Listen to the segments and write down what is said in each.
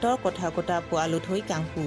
tor kota kota pu alu thoi kangpu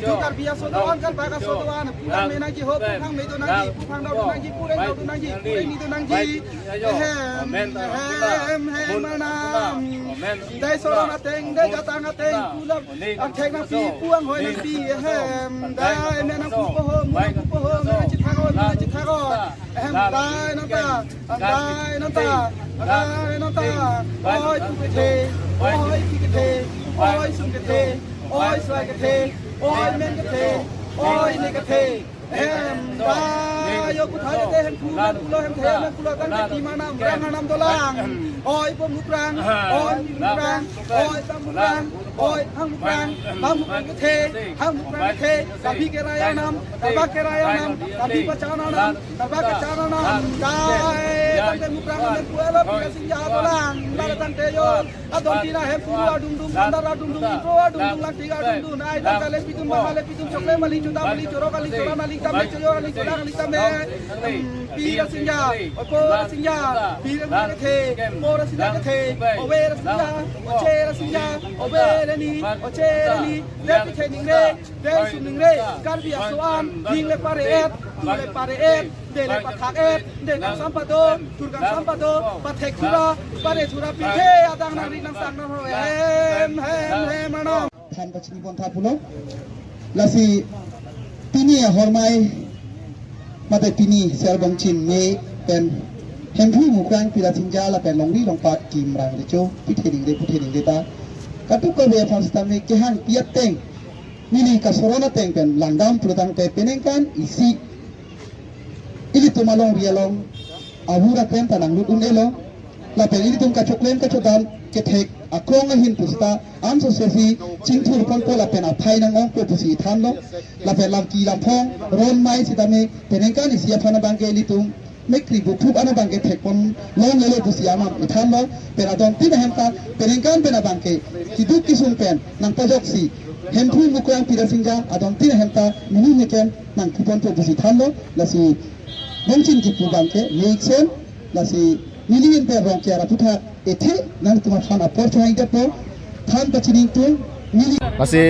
Jukar biasa doang kan bagas doang, pulang menangi hobi, pulang medo nangi, pulang dau nangi, pulang dau nangi, pulang itu nangi, manam, dai sorang ateng, dai jatang ateng, pulang ateng napi, puang hoi napi, dai menang kupoh, menang citagon, dai nanta, oi tukete, oi pikete, oi sungkete, oi swagete. Oi men cái thế, oi này cái thế, da yo kuthai cái thế, pulo hem thế, men pulo tan cái mana nam dolang, oi pom mukrang, oi tam mukrang, oi hang mukrang cái thế, hang mukrang cái thế, tapi cái raya nam, tapi pacana nam, dai tan cái mukrang men pulo pila sinja dolang, lara tan te yo, adon pila hem pulo dum andara dum lang tiga dum nai tan kale pitum chokle mali chuda mali choro kali chora mali kame choyo kali chora kali kame pira sinja ko sinja pira ke the pora sinja ke the overa sinja ochera sinja overa ni ochera ni le ke ning re de sun ning re kar bi aswan ning le pare et de le pathak et de nam sampado turgan sampado pathek thura pare thura pithe adang nang ring nang sang nang hem manoท่านประชินีบนทัพพุโลลาสีปีนี้หอร์ไม้มาแต่ปีนี้เซลบงชินเมเป็นเห็นผู้หมู่กลางพิลาสินจาละเป็นลงวี่ลงปาดกิมรังเลยโจพิเทนิงเดตากระตุกกระเบียฟังสตามีเกหันเปียเต็งนี่กัสโรนาเต็งเป็นหลังดำพลุตังเป็นเองกันอีซีอิลิตุมาลงเรียลงอาวุธเต็มแต่หนังลุดอุ้นเอลงละเป็นอิลิตุมกัจจกเล่มกัจจดันเกเทกอากงหินปุสตาอันสุเซฟีจิงทุรคนโตละเป็นอภัยนังองปุสีทันโลละเป็นลำกีลำพองโรนไม้สิตามีเป็นเองกันอิเสียพันบังเกลิตุมไม่กรีบุกทุบอันบังเกเทกคนลงเลปุสีอามาอิทันโลเป็นอดอนที่นะเห็นตาเป็นเองกันเป็นบังเกคิดุกิสุนเป็นนังปจกสีเห็นผู้มุกยังพิดาสิงจาอดอนที่นะเห็นตามินิเมกันนังคุปนปุสีทันโลละสีบงชินกิปุบังเกเมกเซนละสีมิลินเปรองเกียร์พุทธะเอเทนั่นตัวฟันอัปเปอร์ช่วยกันตัวท่านปัจจุบันตัวมิลิ Lasi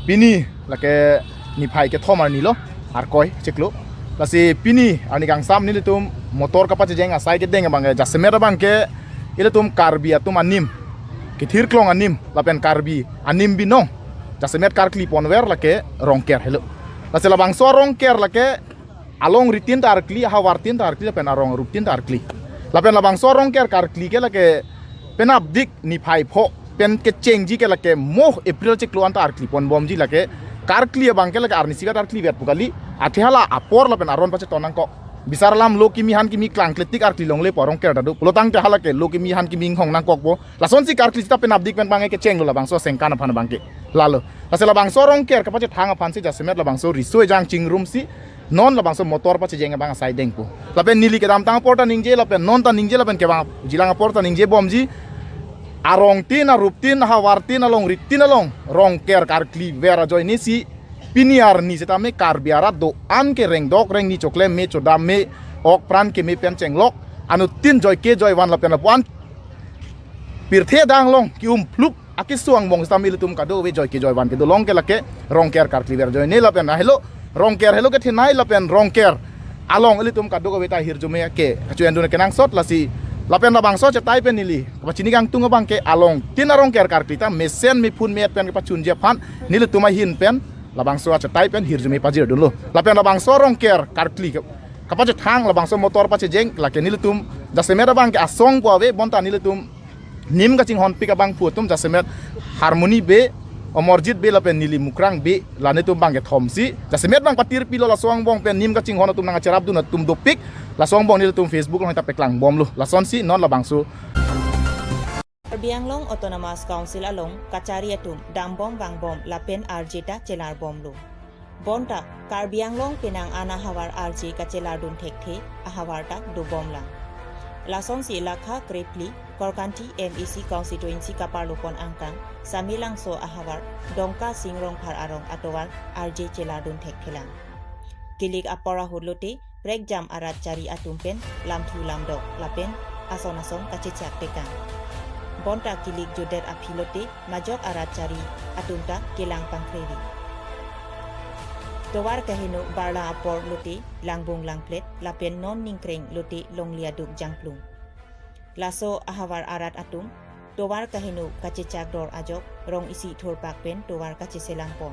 pini lake nipai ke thomar nilo arkoi cheklo lasi pini ani gang sam ni tum motor kapat jeng asai ke deng bang jasmer bang ke ile tum karbi atum anim ke thir klong anim lapen karbi anim binong jasmer kar klip on wer lake rongker hello lasi labang so rongker lake along ritin tar kli ha wartin tar kli pen arong rutin tar kli lapen labang sorong ker kar kli ke lake pen abdik ni phai pho pen ke chengji ke lake moh april che kluan tar kli pon bom ji lake kar kli bang ke lake arni siga tar kli vet pukali athihala apor lapen aron pache tonang ko bisar lam lo kimi han kimi klang kletik ar kli long le porong ker dadu pelotang te halake lo kimi han kimi hong nang kok bo lason si kar kli ta pen abdik pen bange ke cheng lo labang so sengkan aphan bangke lalo lasela bang sorong ker ka pache thang aphan si jasemet labang so risoi jang chingrum si non labang so motor pa chejeng bang sai deng pu lapen nili ke dam tang porta ningje lapen non ta ningje lapen ke bang jilang porta ningje bomji arong tin arup tin ha wartin along ritin along rong ker kar kli vera joy ni si piniar ni seta me kar biara do an ke reng dok reng ni chokle me chodam me ok pran ke me pen chenglok anu tin joy ke joy wan lapen lapuan pirthe dang long ki flup akis suang bong stamil tum kado we joy ke joy wan ke do long ke lake rong ker kar kli vera joy ni lapen hello rongker hello ke thinai lapen rongker along elitum kadu ko beta hirjume ke kacuan dun kenang sot lasi lapen labang so cetai pen nili kapacini gang tunga bang ke along tina rongker karkita mesen mi pun met pen ke pacun jepan nili tuma hin pen labang so cetai pen hirjume pajir dulu lapen labang so rongker karkli kapace thang labang so motor pace jeng lake nili tum jasemera bang ke asong ko ave bonta nili tum nim gaching hon pika bang putum jasemet harmoni be omorjit be lapen nili mukrang be lane tum bang ke thomsi jasemet bang patir pilo la song bong pen nim gaching hon tum nang cerap dun tum dopik la song bong nili tum facebook long ta peklang bom lu la son si non la bang su Bianglong Autonomous Council along kachari atum dambom bang bom lapen arjeta celar bom lu bonta Karbianglong pinang ana hawar arji kacelar dun thekhe ahawarta do bom lang lason si lakha krepli Korkanti MEC constituency kaparlupon angkang samilang so ahawar dongka singrong par arong atowar RJ celadun thekhelang kilik apora hudlote break jam arat cari atumpen lamthu lamdok lapen ason kacicak tekang bonta kilik jodet aphilote majok arat cari atunta kilang pangkredi towar kahino barla apor lote langbung langplet lapen non ningkreng lote longliaduk jangplung laso ahawar arat atum towar kahinu kacecak dor ajok rong isi thorpak pen towar kaceselang pon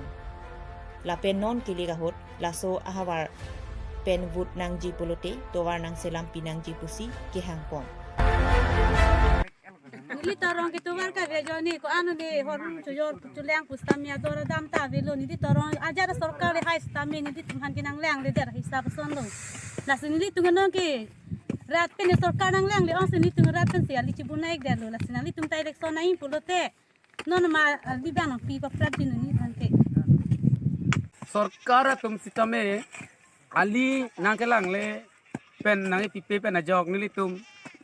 lapen non kiligahot laso ahawar pen vut nang ji polote towar nang selam pinang ji pusi kehang pon Nili torong ke towar ka vejo ni ko anu ni horum chujor chulang pustamia dor dam ta velo ni di torong ajar sarkar hai stami ni di tumhan kinang lang de der hisab sondong laso ni tungan ke rat pen sarkar nang lang le on sini tung rat pen se ali cibunaik der lo lasina li tum ta election nai pulote non ma di bang pi pa pradin ni thante सरकार तुम सितमे अली नाकेलांग ले पेन नांगे pipe pen अजोक निली तुम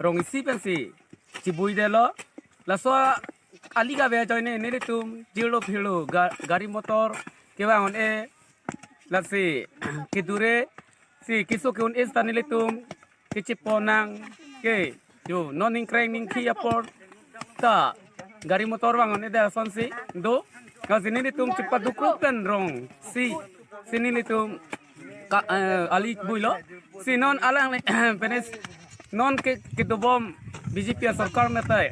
रोंगिसी पेन सी चिबुई देलो लसो अली का वे जॉइने निली तुम जिलो फिलो गाड़ी मोटर केवा on ए लसी किदुरे सी किसो के उन एस्ता निली तुम किचिपोनांग के जो नॉनिंग क्रेनिंग की अपोर ता गाड़ी मोटर वांग on ए दा sonsi do Kalau sini ni tum cepat dukukan rong si sini ni tum ali builo si non alang ni penes non ke dobom BJP sarkar meta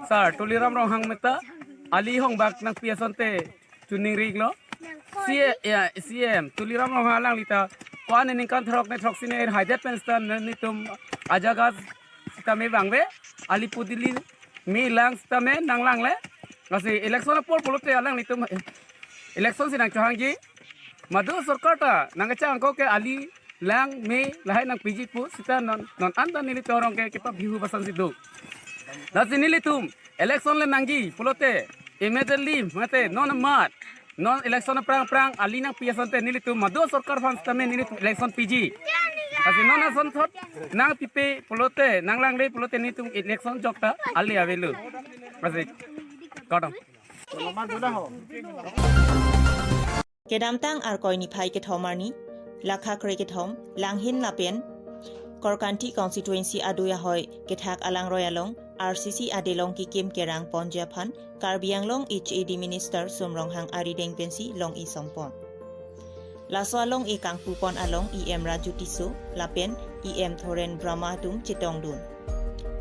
sar tuliram rong hang meta ali hong bak nang piasante tuning riglo si ya CM tuliram rong halang lita kwan ni kan throk ne throk sini haide penstan ni tum ajagas tame bangbe ali pudili mi lang tame nang lang le Masih election apol polote alang nitu election sinang changji madu sarkar ta nang chang ko ke ali lang me lahai nang piji pu sita non anda nili torong ke kepa bihu basan sidu nasi nili tum election le nangji polote immediately mate non mat non election prang ali nang piasante nili tum madu sarkar fans tame nili election piji asi non ason thot nang pipe polote nang lang le polote ni tum election jokta ali avelu masih Kadang. Kedamtang arkoi ni phai ke thomarni lakha kre ke thom langhin lapen Korkanti constituency adoya hoi ke thak alang royalong RCC adelong ki kim kerang ponjaphan Karbianglong HAD minister somrong hang arideng pensi long I sompon laso along e kangpu pon along EM Rajutiso lapen EM Thoren Brahma tum chitongdun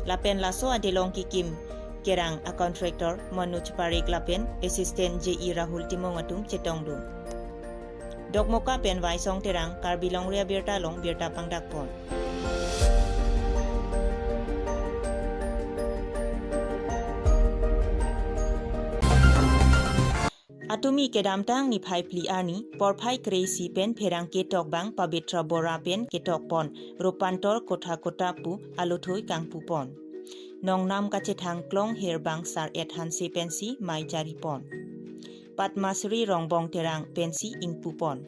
lapen laso adelong ki kim Kerang a contractor Manoj Parik lapen assistant JE Rahul Timongatum Chetongdun Dokmoka pen vai song terang Karbilong ria birta long birta pangdak pon. Atumi kedamtang ni phai pli ani porphai kresi pen pherang ketok bang pabitra bora pen ketok pon rupantor kotha kota pu aluthui kangpu pon nongnam kache thang klong herbang sar et hansi pensi mai jari pon Patmasri rongbong terang pensi ingpu pon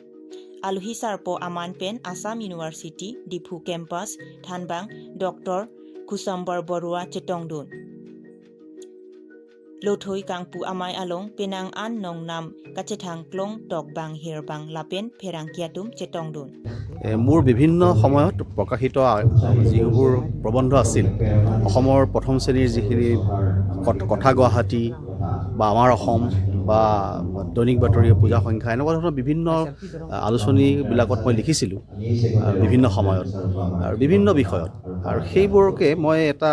aluhi sarpo aman pen Assam University Diphu campus Thanbang Dr. Kusambar Borua Chetongdun Lothoi kangpu amai along penang an nong nam kachethang klong tok bang herbang lapen pherang kiatum chetongdun মোৰ বিভিন্ন সময়ত প্ৰকাশিত যিবোৰ প্ৰবন্ধ আছিল অসমৰ প্ৰথম শ্ৰেণীৰ যিখিনি কথা গুৱাহাটী বা আমাৰ অসম বা দৈনিক বাতৰি পূজা সংখ্যা এনেকুৱা ধৰণৰ বিভিন্ন আলোচনীবিলাকত মই লিখিছিলোঁ বিভিন্ন সময়ত আৰু বিভিন্ন বিষয়ত আৰু সেইবোৰকে মই এটা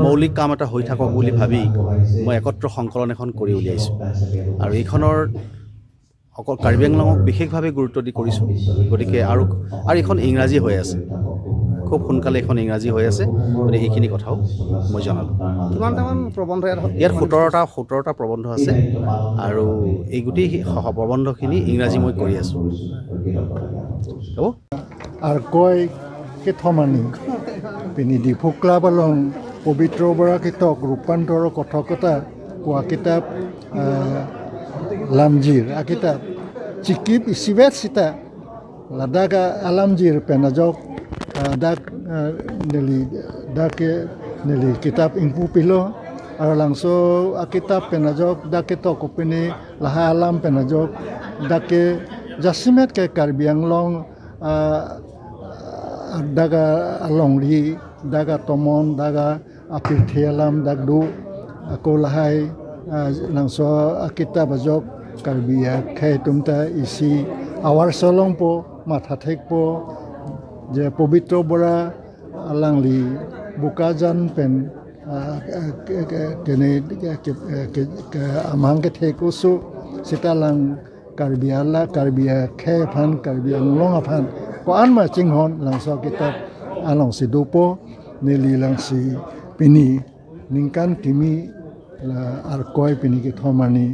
মৌলিক কাম এটা হৈ থাকক বুলি ভাবি মই একত্ৰ সংকলন এখন কৰি উলিয়াইছোঁ আৰু এইখনৰ অকল কাৰ্বি আংলঙক বিশেষভাৱে গুৰুত্ব দি কৰিছোঁ গতিকে আৰু এইখন ইংৰাজী হৈ আছে খুব সোনকালে এখন ইংৰাজী হৈ আছে গতিকে সেইখিনি কথাও মই জনালোঁ কিমানটামান প্ৰবন্ধ ইয়াত 17টা প্ৰবন্ধ আছে আৰু এই গোটেই প্ৰবন্ধখিনি ইংৰাজী মই কৰি আছোঁ হ'ব আর কয় কে থমানি পিনি ডিফু ক্লাব আলং পবিত্র বরা কিতক রূপান্তর কথকতা কোয়া কিতাব লামজির আ কিতাব চিকিপ ইসিবেট সিতা লাদাকা আলামজির পেনাজক dak neli kitab ingpu pilo ar langso kitab penajok dake to kopini laha alam penajok dake jasimet ke Karbi Anglong daga alongri daga tomon daga apirthialam dagdu ko lahai langso kitab ajok Karbi khai tumta isi awar solong po matha thek po যে পবিত্ৰ বৰা আলাংলি বুকাজান পেন কেনে আমাংকে থেকুসু সিতালাং কাৰ্বিয়ালা কাৰ্বিয়া খে ফান কাৰ্বিয়া লং ফান কোন মা চিংহন লাংস কিতাব আলং সিদুপো নেলি লাংসি পিনি নিংকান তিমি আর কয় পিনি কি থমানি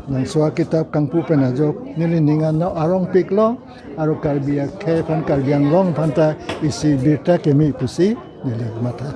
langsua kitab kangpu penajok nili ningan no arong piklo aru Karbi khe fan Karbi Anglong phanta isi birta kemi pusi nili mata